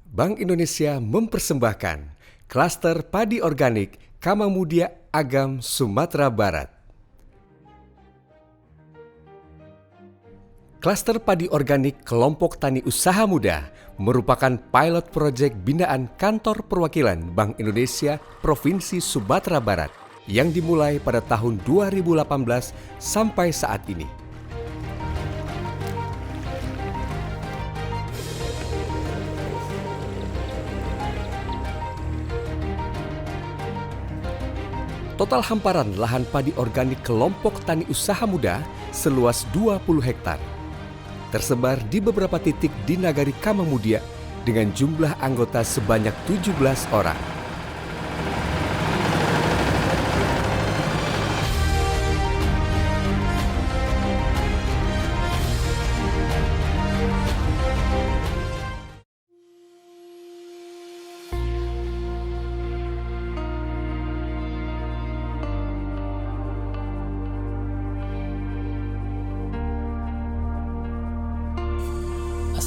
Bank Indonesia mempersembahkan Klaster Padi Organik Kamangmudia Agam Sumatera Barat. Klaster Padi Organik Kelompok Tani Usaha Muda merupakan pilot proyek binaan Kantor Perwakilan Bank Indonesia Provinsi Sumatera Barat yang dimulai pada tahun 2018 sampai saat ini. Total hamparan lahan padi organik kelompok tani usaha muda seluas 20 hektar. Tersebar di beberapa titik di Nagari Kamangmudia dengan jumlah anggota sebanyak 17 orang.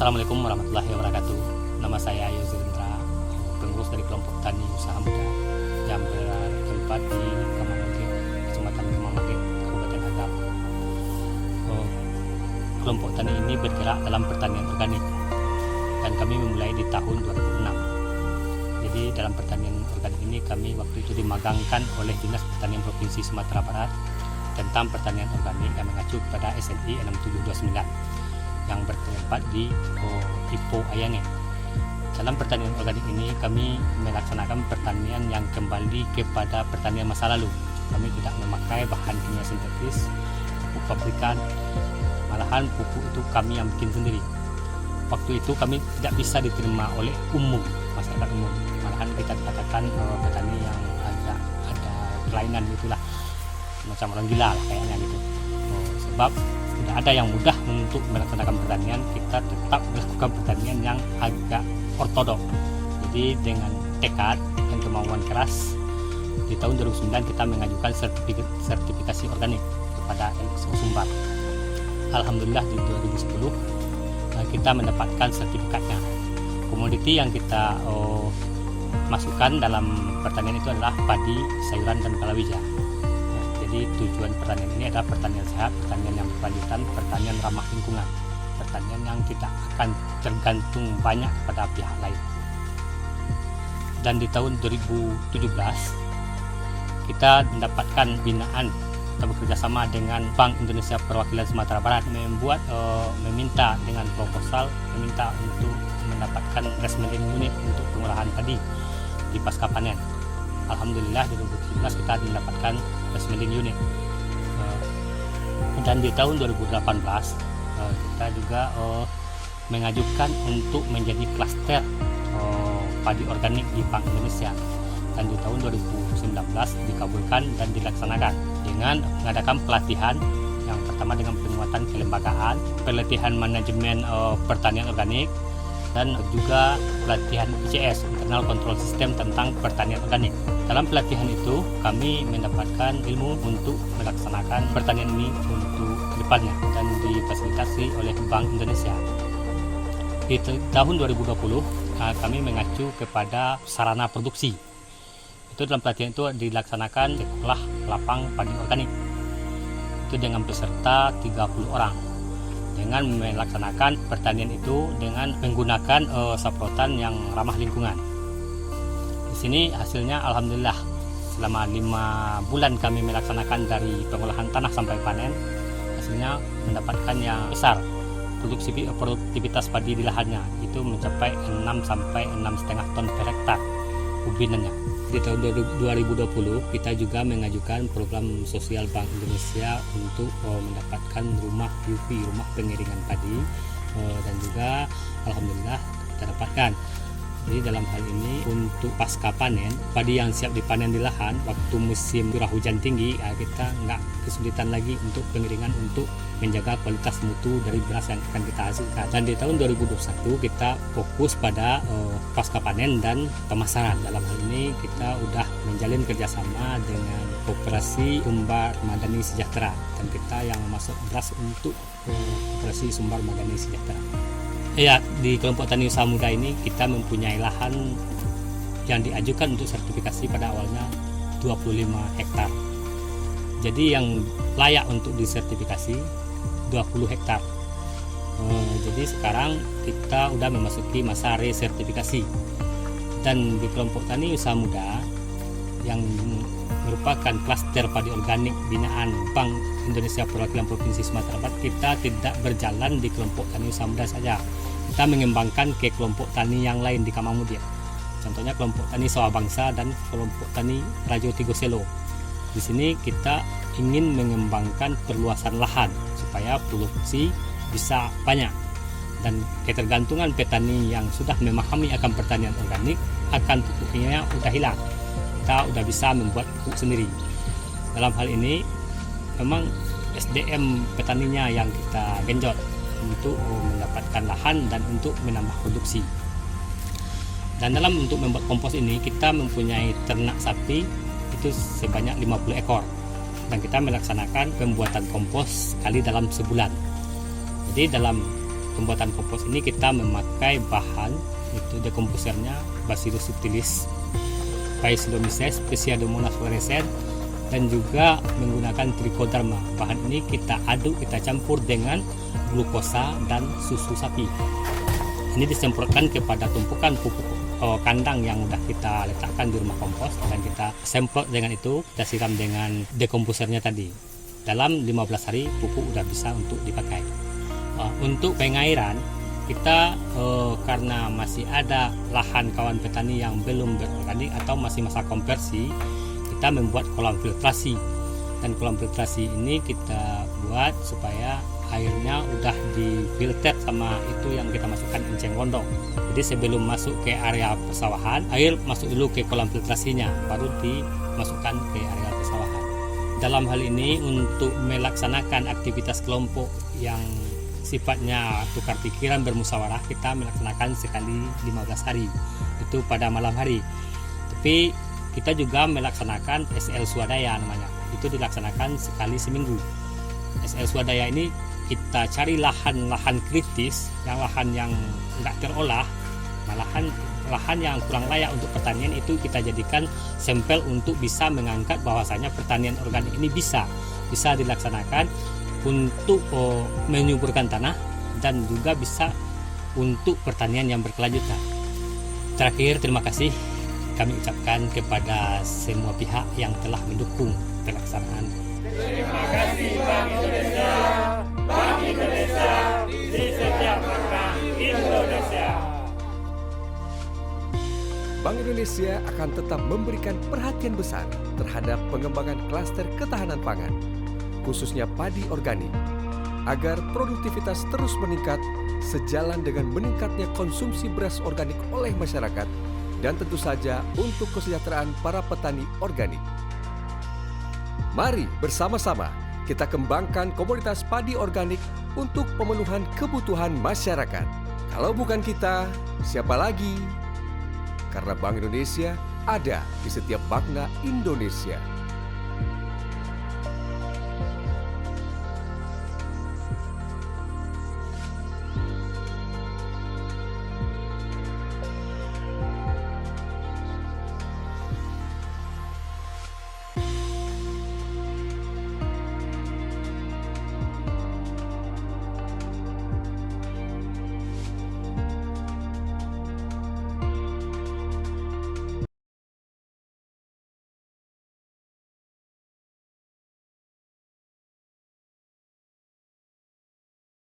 Assalamualaikum warahmatullahi wabarakatuh. Nama saya Yozir Indra, pengurus dari kelompok tani usaha muda yang bertempat di Kamangmudia, Kecamatan Kamangmudia, Kabupaten Agam. Kelompok tani ini bergerak dalam pertanian organik dan kami memulai di tahun 2006. Jadi dalam pertanian organik ini kami waktu itu dimagangkan oleh Dinas Pertanian Provinsi Sumatera Barat tentang pertanian organik yang mengacu kepada SNI 6729. Yang bertempat di Ipo Ayange. Dalam pertanian organik ini kami melaksanakan pertanian yang kembali kepada pertanian masa lalu. Kami tidak memakai bahan kimia sintetis, pupuk pabrikan, malahan pupuk itu kami yang bikin sendiri. Waktu itu kami tidak bisa diterima oleh masyarakat umum. Malahan kita dikatakan petani yang agak ada kelainan gitulah, macam orang gila lah kayaknya gitu. Sebab tidak ada yang mudah untuk melaksanakan pertanian, kita tetap melakukan pertanian yang agak ortodok. Jadi dengan tekad dan kemauan keras, di tahun 2009 kita mengajukan sertifikasi organik kepada LXO Sumbar. Alhamdulillah di 2010 kita mendapatkan sertifikatnya. Komoditi yang kita masukkan dalam pertanian itu adalah padi, sayuran, dan palawija. Jadi tujuan pertanian ini adalah pertanian sehat, pertanian yang berkelanjutan, pertanian ramah lingkungan, pertanian yang tidak akan tergantung banyak pada pihak lain. Dan di tahun 2017 kita mendapatkan binaan atau bekerjasama dengan Bank Indonesia Perwakilan Sumatera Barat meminta dengan proposal meminta untuk mendapatkan rice milling unit untuk pengolahan padi di pasca panen. Alhamdulillah di 2017 kita mendapatkan rice milling unit. Dan di tahun 2018 kita juga mengajukan untuk menjadi klaster padi organik di Bank Indonesia. Dan di tahun 2019 dikabulkan dan dilaksanakan dengan mengadakan pelatihan yang pertama dengan penguatan kelembagaan, pelatihan manajemen pertanian organik, dan juga pelatihan ICS (Internal Control System) tentang pertanian organik. Dalam pelatihan itu kami mendapatkan ilmu untuk melaksanakan pertanian ini untuk depannya dan difasilitasi oleh Bank Indonesia. Di tahun 2020 kami mengacu kepada sarana produksi. Itu dalam pelatihan itu dilaksanakan sekolah lapang padi organik. Itu dengan peserta 30 orang. Dengan melaksanakan pertanian itu dengan menggunakan semprotan yang ramah lingkungan. Di sini hasilnya alhamdulillah selama 5 bulan kami melaksanakan dari pengolahan tanah sampai panen, hasilnya mendapatkan yang besar. Produktivitas padi di lahannya itu mencapai 6 sampai 6,5 ton per hektar ubinannya. Di tahun 2020 kita juga mengajukan program sosial Bank Indonesia untuk mendapatkan rumah UV, rumah pengeringan padi, dan juga alhamdulillah kita dapatkan. Jadi dalam hal ini untuk pasca panen, padi yang siap dipanen di lahan waktu musim curah hujan tinggi, kita nggak kesulitan lagi untuk pengeringan untuk menjaga kualitas mutu dari beras yang akan kita hasilkan. Dan di tahun 2021 kita fokus pada pasca panen dan pemasaran. Dalam hal ini kita udah menjalin kerjasama dengan Koperasi Sumbar Madani Sejahtera, dan kita yang masuk beras untuk Koperasi Sumbar Madani Sejahtera. Ya, di kelompok tani usaha muda ini kita mempunyai lahan yang diajukan untuk sertifikasi pada awalnya 25 hektar. Jadi yang layak untuk disertifikasi 20 hektar. Jadi sekarang kita udah memasuki masa resertifikasi. Dan di kelompok tani usaha muda yang merupakan klaster padi organik binaan Bank Indonesia Perwakilan Provinsi Sumatera Barat, kita tidak berjalan di kelompok tani usaha muda saja. Kita mengembangkan ke kelompok tani yang lain di Kamangmudia. Contohnya kelompok tani Sawah Bangsa dan kelompok tani Rajo Tigo Selo. Di sini kita ingin mengembangkan perluasan lahan supaya produksi bisa banyak, dan ketergantungan petani yang sudah memahami akan pertanian organik akan pupuknya udah hilang. Kita udah bisa membuat pupuk sendiri. Dalam hal ini memang SDM petaninya yang kita genjot untuk mendapatkan lahan dan untuk menambah produksi. Dan dalam untuk membuat kompos ini kita mempunyai ternak sapi itu sebanyak 50 ekor, dan kita melaksanakan pembuatan kompos sekali dalam sebulan. Jadi dalam pembuatan kompos ini kita memakai bahan itu dekomposernya Bacillus subtilis, Paesilomyces, Pseudomonas fluorescens, dan juga menggunakan trichoderma. Bahan ini kita aduk, kita campur dengan glukosa dan susu sapi. Ini disemprotkan kepada tumpukan pupuk kandang yang sudah kita letakkan di rumah kompos, dan kita semprot dengan itu, kita siram dengan dekomposernya tadi. Dalam 15 hari pupuk sudah bisa untuk dipakai. Untuk pengairan kita karena masih ada lahan kawan petani yang belum berorganik atau masih masa konversi, kita membuat kolam filtrasi. Dan kolam filtrasi ini kita buat supaya airnya udah difilter sama itu yang kita masukkan enceng gondok. Jadi sebelum masuk ke area persawahan, air masuk dulu ke kolam filtrasinya, baru dimasukkan ke area persawahan. Dalam hal ini untuk melaksanakan aktivitas kelompok yang sifatnya tukar pikiran bermusyawarah, kita melaksanakan sekali 15 hari, itu pada malam hari. Tapi kita juga melaksanakan SL swadaya namanya, itu dilaksanakan sekali seminggu. SL swadaya ini kita cari lahan-lahan kritis, lahan yang nggak terolah, lahan yang kurang layak untuk pertanian, itu kita jadikan sampel untuk bisa mengangkat bahwasanya pertanian organik ini bisa dilaksanakan untuk menyuburkan tanah dan juga bisa untuk pertanian yang berkelanjutan. Terakhir, terima kasih kami ucapkan kepada semua pihak yang telah mendukung pelaksanaan. Terima kasih Bank Indonesia. Bank Indonesia di setiap langkah Indonesia. Bank Indonesia akan tetap memberikan perhatian besar terhadap pengembangan klaster ketahanan pangan, khususnya padi organik, agar produktivitas terus meningkat sejalan dengan meningkatnya konsumsi beras organik oleh masyarakat, dan tentu saja untuk kesejahteraan para petani organik. Mari bersama-sama kita kembangkan komoditas padi organik untuk pemenuhan kebutuhan masyarakat. Kalau bukan kita, siapa lagi? Karena Bank Indonesia ada di setiap makna Indonesia.